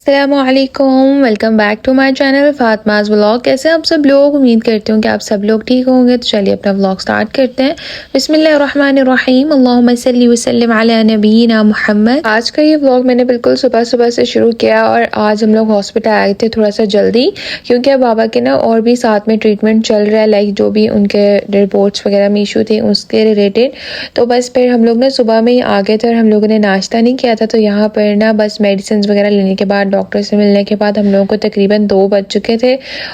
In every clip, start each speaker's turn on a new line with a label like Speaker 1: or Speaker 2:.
Speaker 1: अस्सलामुअलैकुम, welcome back to my channel Fatima's vlog. कैसे आप सब लोग? उम्मीद करती हूँ कि आप सब लोग ठीक होंगे। तो चलिए अपना व्लॉग स्टार्ट करते हैं। बिस्मिल्लाहिर्रहमानिर्रहीम, अल्लाहुम्मा सल्ली व सल्लिम अला नबीना मुहम्मद। आज का ये व्लॉग मैंने बिल्कुल सुबह सुबह से शुरू किया और आज हम लोग हॉस्पिटल आए थे थोड़ा सा जल्दी, क्योंकि अब बाबा के ना और भी साथ में ट्रीटमेंट चल रहा है, लाइक जो भी उनके रिपोर्ट्स वगैरह में इशू थे उसके रिलेटेड। तो बस फिर हम लोग ना सुबह में ही आ गए थे और हम लोगों ने नाश्ता नहीं किया था। तो यहाँ पर ना बस मेडिसिन वगैरह लेने के बाद, डॉक्टर से मिलने के बाद हम लोगों को तकरीबन 2 बज चुके थे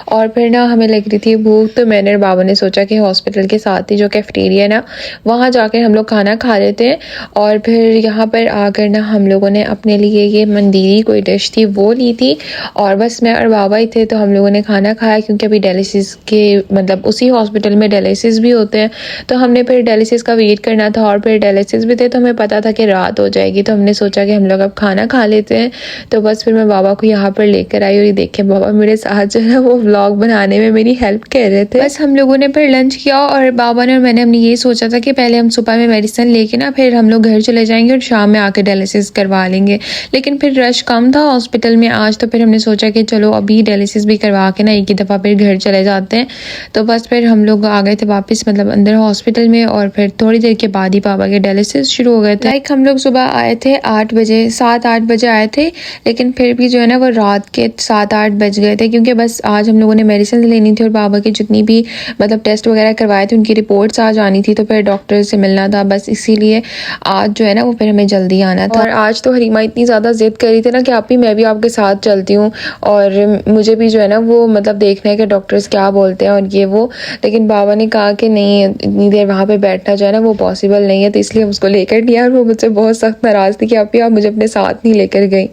Speaker 1: और फिर ना हमें लग रही थी भूख। तो मैंने और बाबा ने सोचा कि हॉस्पिटल के साथ ही जो कैफेटेरिया है ना, वहाँ जाकर हम लोग खाना खा लेते हैं। और फिर यहाँ पर आकर ना हम लोगों ने अपने लिए ये मंदीरी कोई डिश थी वो ली थी और बस मैं और बाबा ही थे। तो हम लोगों ने खाना खाया, क्योंकि अभी डायलिसिस के मतलब उसी हॉस्पिटल में डायलिसिस भी होते हैं। तो हमने फिर डायलिसिस का वेट करना था और फिर डायलिसिस भी थे, तो हमें पता था कि रात हो जाएगी। तो हमने सोचा कि हम लोग अब खाना खा लेते हैं। तो बस फिर मैं बाबा को यहाँ पर लेकर आई और ये देखे बाबा मेरे साथ जो है वो व्लॉग बनाने में मेरी हेल्प कर रहे थे। बस हम लोगों ने फिर लंच किया और बाबा ने और मैंने हमने ये सोचा था कि पहले हम सुबह में मेडिसिन लेके ना फिर हम लोग घर चले जाएंगे और शाम में आके डायलिसिस करवा लेंगे। लेकिन फिर रश कम था हॉस्पिटल में आज, तो फिर हमने सोचा कि चलो अभी डायलिसिस भी करवा के ना एक ही दफ़ा फिर घर चले जाते हैं। तो बस फिर हम लोग आ गए थे वापस मतलब अंदर हॉस्पिटल में और फिर थोड़ी देर के बाद ही पापा के डायलिसिस शुरू हो गए थे। लाइक हम लोग सुबह आए थे 8 बजे, 7-8 बजे आए थे, लेकिन फिर भी जो है ना वो रात के 7-8 बज गए थे, क्योंकि बस आज हम लोगों ने मेडिसिन लेनी थी और बाबा की जितनी भी मतलब टेस्ट वगैरह करवाए थे उनकी रिपोर्ट्स आज आनी थी। तो फिर डॉक्टर से मिलना था, बस इसीलिए आज जो है ना वो फिर हमें जल्दी आना था। और आज तो हरीमा इतनी ज़्यादा जिद करी थी ना कि आप भी मैं भी आपके साथ चलती हूँ और मुझे भी जो है ना वो मतलब देखना है कि डॉक्टर्स क्या बोलते हैं और ये वो। लेकिन बाबा ने कहा कि नहीं, इतनी देर वहाँ पे बैठना जो है ना वो पॉसिबल नहीं है, तो इसलिए हम उसको लेकर नहीं आए। और वो मुझसे बहुत सख्त नाराज़ थी कि आप मुझे अपने साथ नहीं लेकर गई।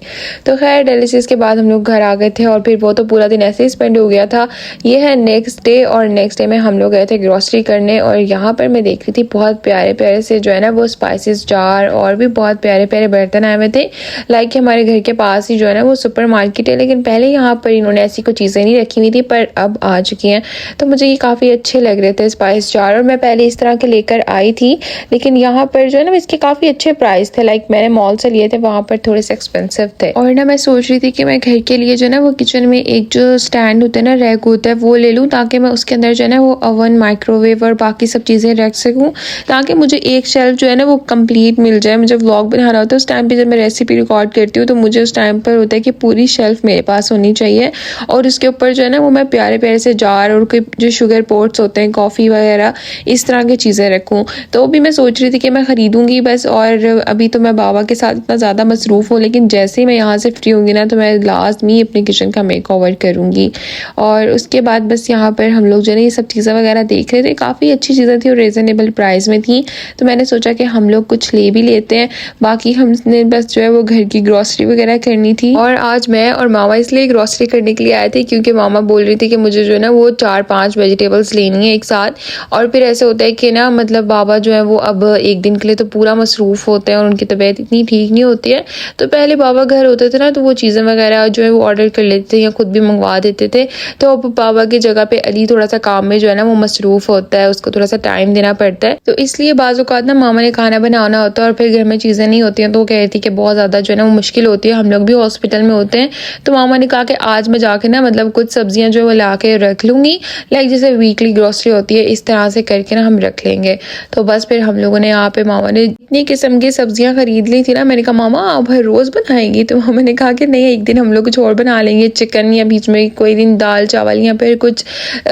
Speaker 1: तो खैर डायलिसिस के बाद हम लोग घर आ गए थे और फिर वो तो पूरा दिन ऐसे ही स्पेंड हो गया था। ये है नेक्स्ट डे और नेक्स्ट डे में हम लोग गए थे ग्रोसरी करने और यहाँ पर मैं देख रही थी बहुत प्यारे प्यारे से जो है ना वो स्पाइसेस जार और भी बहुत प्यारे प्यारे बर्तन आए हुए थे। लाइक हमारे घर के पास ही जो है ना वो सुपर मार्केट है, लेकिन पहले यहाँ पर इन्होंने ऐसी कोई चीज़ें नहीं रखी हुई थी पर अब आ चुकी हैं। तो मुझे ये काफ़ी अच्छे लग रहे थे स्पाइस जार और मैं पहले इस तरह के लेकर आई थी, लेकिन यहाँ पर जो है ना इसके काफ़ी अच्छे प्राइस थे। लाइक मैंने मॉल से लिए थे, वहाँ पर थोड़े से एक्सपेंसिव थे। और ना मैं सोच रही थी कि मैं घर के लिए जो है ना वो किचन में एक जो स्टैंड होता है ना, रैक होता है, वो ले लूँ ताकि मैं उसके अंदर जो है ना वो ओवन, माइक्रोवेव और बाकी सब चीज़ें रख सकूँ, ताकि मुझे एक शेल्फ जो है ना वो कंप्लीट मिल जाए। मुझे व्लॉग बनाना होता है उस टाइम पे, जब मैं रेसिपी रिकॉर्ड करती हूँ तो मुझे उस टाइम पर होता है कि पूरी शेल्फ मेरे पास होनी चाहिए और उसके ऊपर जो है ना वो मैं प्यारे प्यारे से जार और कोई जो शुगर पोट्स होते हैं, कॉफ़ी वगैरह, इस तरह की चीज़ें रखूँ। तो भी मैं सोच रही थी कि मैं ख़रीदूँगी बस। और अभी तो मैं बाबा के साथ इतना ज़्यादा मसरूफ़ हूँ, लेकिन जैसे ही मैं यहाँ से फ्री होंगी ना तो मैं लाजमी अपने किचन का मेक ओवर करूँगी। और उसके बाद बस यहाँ पर हम लोग जो है ये सब चीज़ें वगैरह देख रहे थे, काफ़ी अच्छी चीज़ें थी और रीज़नेबल प्राइस में थी। तो मैंने सोचा कि हम लोग कुछ ले भी लेते हैं। बाकी हमने बस जो है वो घर की ग्रॉसरी वगैरह करनी थी। और आज मैं और मामा इसलिए ग्रॉसरी करने के लिए आए थे क्योंकि मामा बोल रही थी कि मुझे जो है ना वो 4-5 वेजिटेबल्स लेनी है एक साथ। और फिर ऐसे होता है कि ना मतलब बाबा जो है वो अब एक दिन के लिए तो पूरा मसरूफ़ होते हैं और उनकी तबीयत इतनी ठीक नहीं होती है। तो पहले बाबा घर होते थे ना तो वो चीज़ें वगैरह जो है वो ऑर्डर कर लेते थे या खुद भी मंगवा देते थे। तो अब बाबा की जगह पे अली थोड़ा सा काम में जो है ना वो मसरूफ़ होता है, उसको थोड़ा सा टाइम देना पड़ता है। तो इसलिए बाज़ औक़ात ना मामा ने खाना बनाना होता है और फिर घर में चीज़ें नहीं होती हैं, तो वो कह रही थी कि बहुत ज़्यादा जो है ना वो मुश्किल होती है, हम लोग भी हॉस्पिटल में होते हैं। तो मामा ने कहा कि आज मैं जाके ना मतलब कुछ सब्जियां जो है वो ला के रख लूँगी, लाइक जैसे वीकली ग्रॉसरी होती है इस तरह से करके ना हम रख लेंगे। तो बस फिर हम लोगों ने यहाँ पे मामा ने इतनी किस्म की सब्जियां खरीद ली थी ना। मैंने कहा मामा आप हर रोज़ बनाएंगी? तो मामा ने कहा कि नहीं, एक दिन हम लोग कुछ और बना लेंगे, चिकन या बीच में कोई दिन दाल चावल या फिर कुछ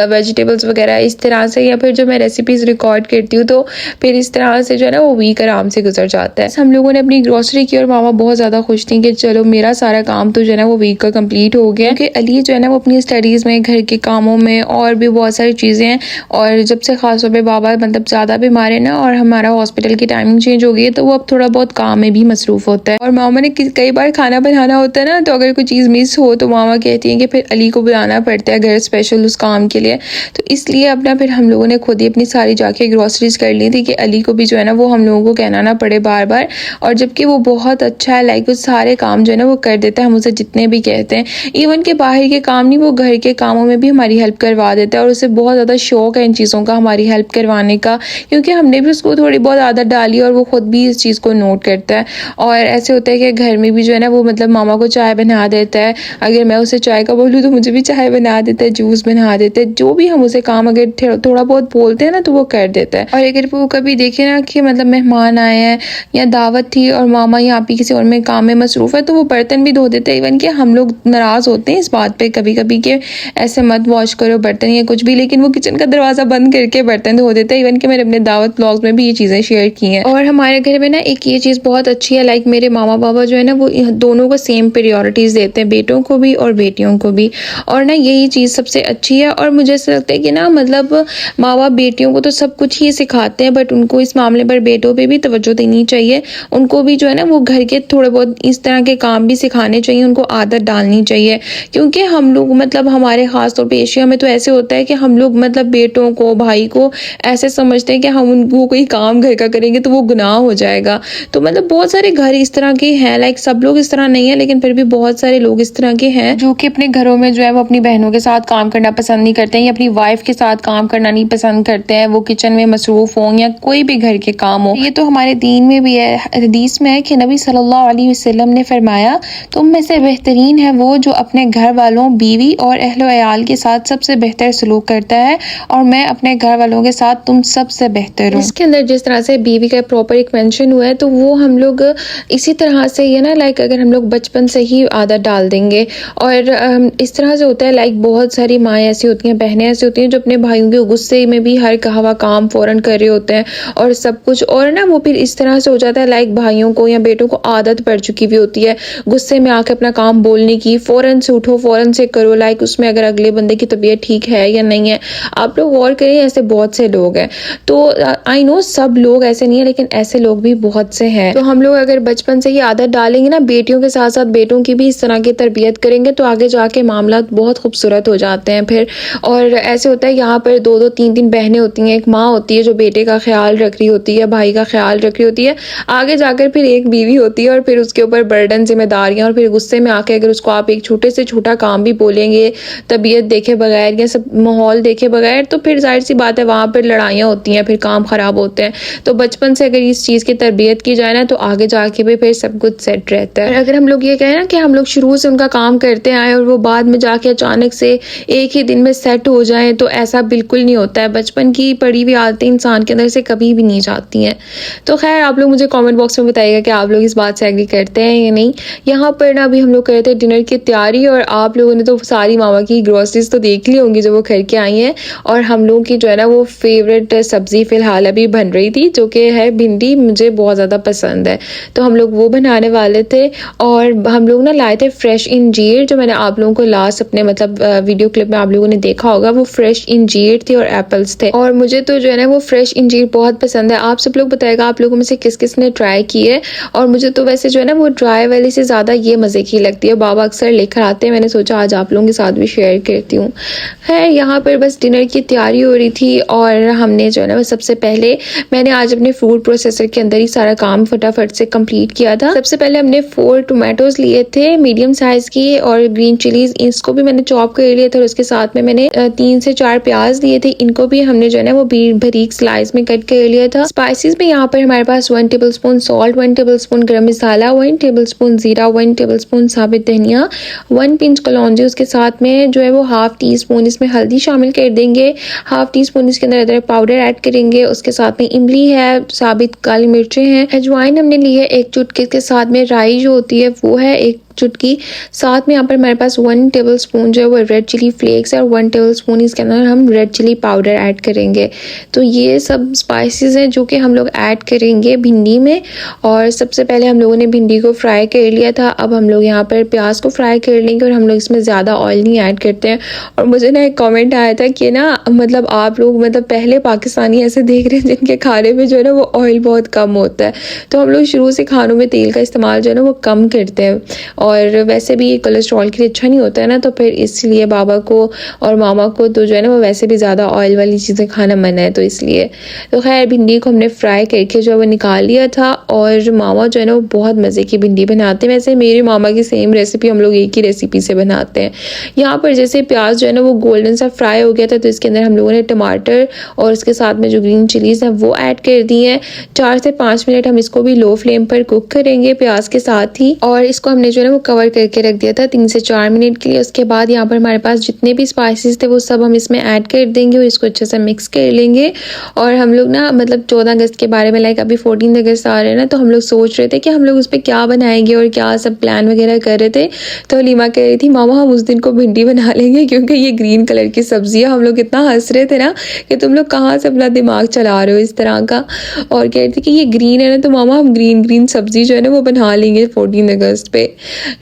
Speaker 1: वेजिटेबल्स वगैरह इस तरह से, या फिर जो मैं रेसिपीज़ रिकॉर्ड करती हूँ तो फिर इस तरह से जो है ना वो वीक आराम से गुजर जाता है। हम लोगों ने अपनी ग्रॉसरी की और मामा बहुत ज़्यादा खुश थी कि चलो मेरा सारा काम तो जो है ना वो वीक का कंप्लीट हो गया, क्योंकि अली जो है ना वो अपनी स्टडीज़ में, घर के कामों में और भी बहुत सारी चीज़ें हैं। और जब से खासतौर पे बाबा मतलब ज़्यादा बीमार है ना और हमारा हॉस्पिटल की टाइमिंग चेंज हो गई है, तो वो अब थोड़ा बहुत काम में भी मसरूफ़ होता है। और मामा ने कई बार खाना बनाना होता है ना, तो अगर कोई चीज़ मिस हो तो मामा कहती हैं कि फिर अली को बुलाना पड़ता है घर स्पेशल उस काम के लिए। तो इसलिए अब ना फिर हम लोगों ने खुद ही अपनी सारी जाके ग्रॉसरीज कर ली थी कि अली को भी जो है ना वो हम लोगों को कहना ना पड़े बार बार। और जबकि वो बहुत अच्छा है, लाइक वो सारे काम जो है ना वो कर देता है, हम उसे जितने भी कहते हैं। इवन के बाहर के काम नहीं, वो घर के कामों में भी हमारी हेल्प करवा देता है और उसे बहुत ज़्यादा शौक है इन चीज़ों का, हमारी हेल्प करवाने का, क्योंकि हमने भी उसको थोड़ी बहुत आदत डाली और वो खुद भी इस चीज़ को नोट करता है। और ऐसे होता है कि घर में भी जो है ना वो मतलब मामा को चाय बना देता है, अगर मैं उसे चाय का बोलूँ तो मुझे भी चाय बना देता है, जूस बना देता है, जो भी हम उसे काम अगर थोड़ा बहुत बोलते हैं ना तो वो कर देता है। और अगर वो कभी देखे ना कि मतलब मेहमान आए हैं या दावत थी और मामा यहाँ पे किसी और में काम में मसरूफ़ है तो वो बर्तन भी धो देते हैं। इवन कि हम लोग नाराज़ होते हैं इस बात पे कभी कभी कि ऐसे मत वॉश करो बर्तन या कुछ भी, लेकिन वो किचन का दरवाज़ा बंद करके बर्तन धो देते हैं। इवन कि मैंने अपने दावत ब्लॉग्स में भी ये चीज़ें शेयर की हैं। और हमारे घर में ना एक ये चीज़ बहुत अच्छी है, लाइक मेरे मामा बाबा जो है ना वो दोनों को सेम प्रायोरिटीज़ देते हैं, बेटों को भी और बेटियों को भी। और ना यही चीज़ सबसे अच्छी है। और मुझे ऐसा लगता है कि ना मतलब माँ बाप बेटियों को तो सब कुछ ही सिखाते हैं, बट उनको इस मामले पर बेटों पे भी तवज्जो देनी चाहिए। उनको भी जो है ना वो घर के थोड़े बहुत इस तरह के काम भी सिखाने चाहिए, उनको आदत डालनी चाहिए। क्योंकि हम लोग मतलब हमारे ख़ास तौर पे एशिया में तो ऐसे होता है कि हम लोग मतलब बेटों को, भाई को ऐसे समझते हैं कि हम उनको कोई काम घर का करेंगे तो वो गुनाह हो जाएगा। तो मतलब बहुत सारे घर इस तरह के हैं, लाइक सब लोग इस तरह नहीं है लेकिन फिर भी बहुत सारे लोग इस तरह के हैं जो कि अपने घरों में जो है वो अपनी बहनों के साथ काम करना पसंद नहीं करते हैं या अपनी वाइफ के साथ काम करना नहीं पसंद करते हैं, वो किचन में मसरूफ़ हों या कोई भी घर के काम हो। ये तो हमारे दीन में भी है, हदीस में है कि नबी सल्लल्लाहु अलैहि वसल्लम ने फरमाया तुम में से बेहतरीन है वो जो अपने घर वालों, बीवी और अहलो अयाल के साथ सबसे बेहतर सलूक करता है और मैं अपने घर वालों के साथ तुम सबसे बेहतर हूँ। इसके अंदर जिस तरह से बीवी का प्रॉपर एक मेंशन हुआ है तो वो हम लोग इसी तरह से ये ना लाइक अगर हम लोग बचपन से ही आदत डाल देंगे। और इस तरह से होता है, लाइक बहुत सारी माएँ ऐसी होती हैं, बहनें ऐसी होती हैं जो अपने भाइयों के गुस्से में भी हर कहा हुआ काम फ़ौरन कर रहे होते हैं और सब कुछ। और ना वो फिर इस तरह से हो जाता है लाइक भाइयों को या बेटों को आदत पड़ चुकी हुई होती है गुस्से में आके अपना काम बोलने की, फ़ौरन से उठो फ़ौरन से करो, लाइक उसमें अगर अगले बंदे की तबीयत ठीक है या नहीं है। आप लोग गौर करें, ऐसे बहुत से लोग हैं। तो आई नो सब लोग ऐसे नहीं है लेकिन ऐसे लोग भी बहुत से हैं। तो हम लोग अगर बचपन से ही आदत डालेंगे ना, बेटियों के साथ साथ बेटों की भी इस तरह की तरबियत करेंगे तो आगे जाके मामला बहुत खूबसूरत हो जाते हैं फिर। और ऐसे होता है यहाँ पर 2-2 3-3 बहनें होती हैं, एक माँ होती है जो बेटे का ख्याल रख रही होती है, भाई का ख्याल रख रही होती है, आगे जाकर फिर एक बीवी होती है और फिर उसके ऊपर बर्डन, जिम्मेदारियाँ। और फिर गुस्से में आके अगर उसको आप एक छोटे से छोटा काम भी बोलेंगे तबीयत देखे बगैर या सब माहौल देखे बगैर तो फिर जाहिर सी बात है वहाँ पर लड़ाइयाँ होती हैं, फिर काम ख़राब होते हैं। तो बचपन से अगर इस चीज़ की तरबियत की जाए ना तो आगे जाके भी फिर सब कुछ सेट रहता है। और अगर हम लोग ये कहें ना कि हम लोग शुरू से उनका काम करते आए और वो बाद में जाके अचानक से एक ही दिन में सेट हो जाए तो ऐसा बिल्कुल नहीं होता है। बचपन की पड़ी हुई आदतें इंसान के अंदर से कभी भी नहीं जाती हैं। तो खैर आप लोग मुझे कमेंट बॉक्स में बताइएगा कि आप लोग इस बात से एग्री करते हैं या नहीं। यहाँ पर ना अभी हम लोग कर रहे थे डिनर की तैयारी और आप लोगों ने तो सारी मामा की ग्रोसरीज तो देख ली होंगी जो वो करके आई हैं। और हम लोगों की जो है ना वो फेवरेट सब्ज़ी फ़िलहाल अभी बन रही थी जो कि है भिंडी, मुझे बहुत ज़्यादा पसंद है तो हम लोग वो बनाने वाले थे। और हम लोग ना लाए थे फ्रेश इंजीर, जो मैंने आप लोगों को लास्ट अपने मतलब वीडियो क्लिप में आप लोगों ने देखा होगा, वो फ्रेश इंजीर थी और एप्पल्स थे। और मुझे तो जो है ना वो फ्रेश इंजीर बहुत पसंद है। आप सब लोग बताएगा आप लोगों में से किस किस ने ट्राई की है। और मुझे तो वैसे जो है ना वो ड्राई वाली से ज़्यादा ये मज़े की लगती है, बाबा अक्सर लेकर आते हैं, मैंने सोचा आज आप लोगों के साथ भी शेयर करती हूँ। है यहाँ पर बस डिनर की तैयारी हो रही थी और हमने जो है ना सबसे पहले मैंने आज अपने फूड प्रोसेसर के अंदर ही सारा काम फटाफट से कंप्लीट किया था। सबसे पहले हमने 4 टोमेटोज लिए थे मीडियम साइज की और ग्रीन चिलीज, इसको भी मैंने चॉप कर लिया था और उसके साथ में मैंने 3 से 4 प्याज लिए थे, इनको भी हमने जो है ना वो बारीक स्लाइस में कट कर लिया था। स्पाइसेस में यहाँ पर हमारे पास 1 टेबलस्पून सॉल्ट, 1 टेबलस्पून गरम मसाला, 1 टेबलस्पून जीरा, 1 टेबलस्पून साबित धनिया, 1 पिंच कलौंजी, उसके साथ में जो है वो हाफ टी स्पून इसमें हल्दी शामिल कर देंगे, हाफ टी स्पून इसके अंदर अदरक पाउडर ऐड करेंगे, उसके साथ में इमली है, साबित काली मिर्चें हैं, अजवाइन हमने ली है 1 चुटकी, के साथ में राई जो होती है वो है 1 चुटकी, साथ में यहाँ पर हमारे पास 1 टेबलस्पून जो है वो रेड चिली फ्लेक्स है और 1 टेबलस्पून इसके अंदर हम रेड चिली पाउडर ऐड करेंगे। तो ये सब स्पाइसेस हैं जो कि हम लोग ऐड करेंगे भिंडी में। और सबसे पहले हम लोगों ने भिंडी को फ्राई कर लिया था, अब हम लोग यहाँ पर प्याज को फ्राई कर लेंगे और हम लोग इसमें ज़्यादा ऑयल नहीं ऐड करते हैं। और मुझे ना एक कॉमेंट आया था कि ना मतलब आप लोग मतलब पहले पाकिस्तानी ऐसे देख रहे हैं जिनके खाने में जो है ना वो ऑयल बहुत कम होता है, तो हम लोग शुरू से खानों में तेल का इस्तेमाल जो है ना वो कम करते हैं और वैसे भी कोलेस्ट्रॉल के लिए अच्छा नहीं होता है ना, तो फिर इसलिए बाबा को और मामा को तो जो है ना वो वैसे भी ज़्यादा ऑयल वाली चीज़ें खाना मना है, तो इसलिए। तो खैर भिंडी को हमने फ्राई करके जो है वो निकाल लिया था और मामा जो है ना वो बहुत मज़े की भिंडी बनाते हैं। वैसे मेरे मामा की सेम रेसिपी हम लोग एक ही रेसिपी से बनाते हैं। यहाँ पर जैसे प्याज जो है ना वो गोल्डन सा फ्राई हो गया था तो इसके अंदर हम लोगों ने टमाटर और उसके साथ में जो ग्रीन चिलीज़ हैं वो ऐड कर दी हैं। 4 से 5 मिनट हम इसको भी लो फ्लेम पर कुक करेंगे प्याज के साथ ही, और इसको हमने जो है ना वो कवर करके रख दिया था 3 से 4 मिनट के लिए। उसके बाद यहाँ पर हमारे पास जितने भी स्पाइसेस थे वो सब हम इसमें ऐड कर देंगे और इसको अच्छे से मिक्स कर लेंगे। और हम लोग ना मतलब 14 अगस्त के बारे में लाइक अभी 14 अगस्त आ रहे हैं ना, तो हम लोग सोच रहे थे कि हम लोग उस पर क्या बनाएंगे और क्या सब प्लान वगैरह कर रहे थे। तो हलीमा कह रही थी मामा हम उस दिन को भिंडी बना लेंगे क्योंकि ये ग्रीन कलर की सब्जी है। हम लोग इतना हंस रहे थे ना कि तुम लोग कहाँ से अपना दिमाग चला रहे हो इस तरह का। और कह रही थी कि ये ग्रीन है ना, तो मामा हम ग्रीन ग्रीन सब्जी जो है ना वो बना लेंगे 14 अगस्त पे।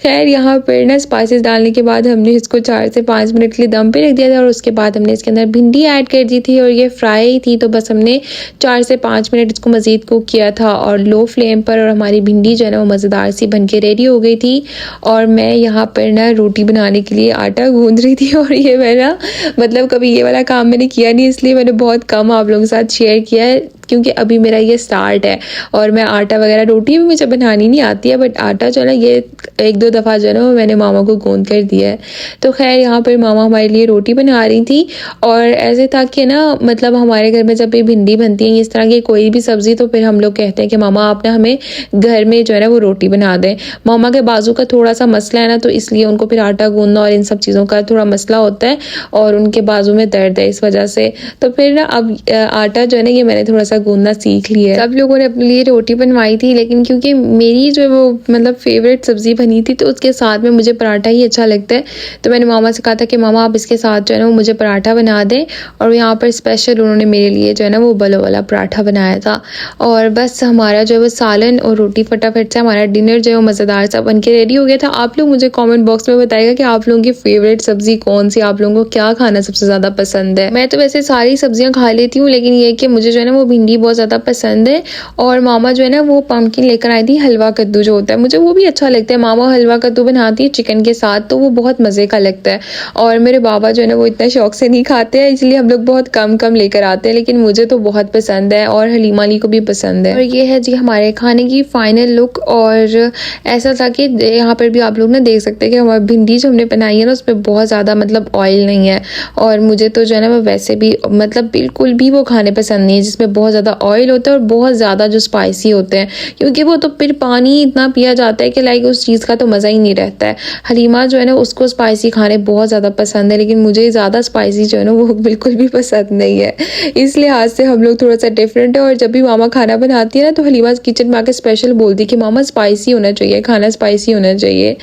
Speaker 1: खैर यहाँ पर ना स्पाइसेस डालने के बाद हमने इसको 4 से 5 मिनट के लिए दम पे रख दिया था और उसके बाद हमने इसके अंदर भिंडी ऐड कर दी थी और ये फ्राई थी, तो बस हमने 4 से 5 मिनट इसको मज़ीद कुक किया था और लो फ्लेम पर। और हमारी भिंडी जो है ना वो मज़ेदार सी बन के रेडी हो गई थी। और मैं यहाँ पर ना रोटी बनाने के लिए आटा गूंद रही थी और ये मैं ना मतलब कभी ये वाला काम मैंने किया नहीं, इसलिए मैंने बहुत कम आप लोगों के साथ शेयर किया है क्योंकि अभी मेरा ये स्टार्ट है। और मैं आटा वगैरह रोटी भी मुझे बनानी नहीं आती है, बट आटा जो है ना ये 1-2 दफ़ा जो है ना मैंने मामा को गूंद कर दिया है। तो खैर यहाँ पर मामा हमारे लिए रोटी बना रही थी। और ऐसे था कि ना मतलब हमारे घर में जब भी भिंडी बनती है इस तरह की कोई भी सब्ज़ी, तो फिर हम लोग कहते हैं कि मामा आप ना हमें घर में जो है ना वो रोटी बना दें। मामा के बाजू का थोड़ा सा मसला है ना, तो इसलिए उनको फिर आटा गूंदना और इन सब चीज़ों का थोड़ा मसला होता है और उनके बाजू में दर्द है इस वजह से। तो फिर ना अब आटा जो है ना ये मैंने थोड़ा सा गूंदना सीख लिया है। सब लोगों ने अपने लिए रोटी बनवाई थी, लेकिन क्योंकि मेरी जो है वो मतलब फेवरेट सब्ज़ी बनी थी तो उसके साथ में मुझे पराठा ही अच्छा लगता है। तो मैंने मामा से कहा था कि मामा आप इसके साथ जो है ना वो मुझे पराठा बना दें। और यहाँ पर स्पेशल उन्होंने मेरे लिए जो है ना वो बलो वाला पराठा बनाया था। और बस हमारा जो है वो सालन और रोटी फटाफट से हमारा डिनर जो है वो मज़ेदार सा बन के रेडी हो गया था। आप लोग मुझे कमेंट बॉक्स में बताइएगा कि आप लोगों की फेवरेट सब्ज़ी कौन सी, आप लोगों को क्या खाना सबसे ज़्यादा पसंद है। मैं तो वैसे सारी सब्जियाँ खा लेती हूँ, लेकिन ये कि मुझे जो है ना वो भिंडी बहुत ज़्यादा पसंद है। और मामा जो है ना वो पम्पकिन लेकर आई थी, हलवा कद्दू जो होता है मुझे वो भी अच्छा लगता है। मामा हलवा कद्दू बनाती है चिकन के साथ, तो वो बहुत मज़े का लगता है। और मेरे बाबा जो है ना वो इतना शौक से नहीं खाते हैं, इसलिए हम लोग बहुत कम कम लेकर आते हैं, लेकिन मुझे तो बहुत पसंद है और हलीमा अली को भी पसंद है। और ये है जी हमारे खाने की फाइनल लुक। और ऐसा था कि यहाँ पर भी आप लोग ना देख सकते हैं कि हमारी भिंडी जो हमने बनाई है ना उसमें बहुत ज़्यादा मतलब ऑयल नहीं है। और मुझे तो जो है ना वो वैसे भी मतलब बिल्कुल भी वो खाने पसंद नहीं है जिसमें बहुत ज़्यादा ऑयल होता है और बहुत ज़्यादा जो स्पाइसी होते हैं, क्योंकि वो तो फिर पानी इतना पिया जाता है कि लाइक उस चीज़ का तो मज़ा ही नहीं रहता है। हलीमा जो है ना उसको स्पाइसी खाने बहुत ज़्यादा पसंद है, लेकिन मुझे ज़्यादा स्पाइसी जो है ना वो बिल्कुल भी पसंद नहीं है। इस लिहाज से हम लोग थोड़ा सा डिफरेंट है। और जब भी मामा खाना बनाती है ना तो हलीमा किचन में आके स्पेशल बोलती कि मामा स्पाइसी होना चाहिए, खाना स्पाइसी होना चाहिए।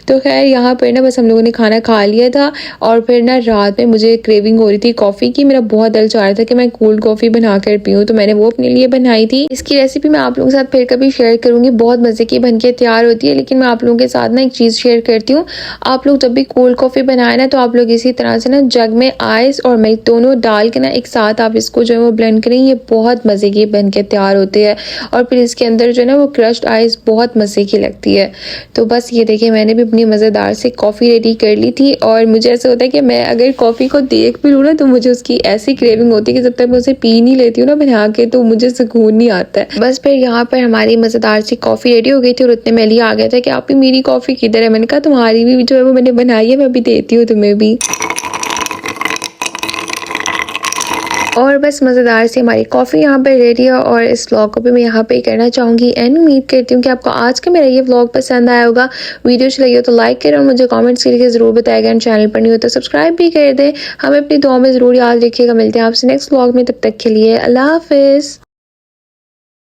Speaker 1: तो खैर यहाँ पर ना बस हम लोगों ने खाना खा लिया था। और फिर ना रात में मुझे क्रेविंग हो रही थी कॉफ़ी की, मेरा बहुत दिल चाह रहा था कि मैं कोल्ड कॉफ़ी बना कर पीऊँ, तो मैंने वो अपने लिए बनाई थी। इसकी रेसिपी मैं आप लोगों के साथ फिर कभी शेयर करूँगी, बहुत मज़े की बन के तैयार होती है। लेकिन मैं आप लोगों के साथ ना एक चीज़ शेयर करती हूँ, आप लोग जब भी कोल्ड कॉफ़ी बनाए ना तो आप लोग इसी तरह से ना जग में आइस और मिल्क दोनों डाल के ना एक साथ आप इसको जो है वो ब्लेंड करें, ये बहुत मज़े की बन के तैयार होती है। और फिर इसके अंदर जो है ना वो क्रश्ड आइस बहुत मज़े की लगती है। तो बस ये देखिए मैंने भी अपनी मज़ेदार से कॉफ़ी रेडी कर ली थी। और मुझे ऐसा होता है कि मैं अगर कॉफ़ी को देख भी लूँ ना तो मुझे उसकी ऐसी क्रेविंग होती है कि जब तक मैं उसे पी नहीं लेती हूँ ना बना के तो मुझे सुकून नहीं आता है। बस फिर यहाँ पर हमारी मज़ेदार सी कॉफ़ी रेडी हो गई थी और उतने में लिया आ गया था कि आप भी मेरी कॉफ़ी किधर है। मैंने कहा तुम्हारी भी जो है वो मैंने बनाई है, मैं भी देती हूँ तुम्हें भी। और बस मज़ेदार सी हमारी कॉफ़ी यहाँ पर रेडी है। और इस व्लॉग को भी मैं यहाँ पे करना चाहूँगी एंड उम्मीद करती हूँ कि आपको आज का मेरा ये व्लॉग पसंद आया होगा। वीडियो अच्छी लगी हो तो लाइक करें और मुझे कमेंट्स करके ज़रूर बताएगा। एंड चैनल पर नहीं हो तो सब्सक्राइब भी कर दें। हमें अपनी दुआ में ज़रूर याद रखिएगा। मिलते हैं आपसे नेक्स्ट व्लॉग में, तब तक के लिए अल्लाह हाफिज़।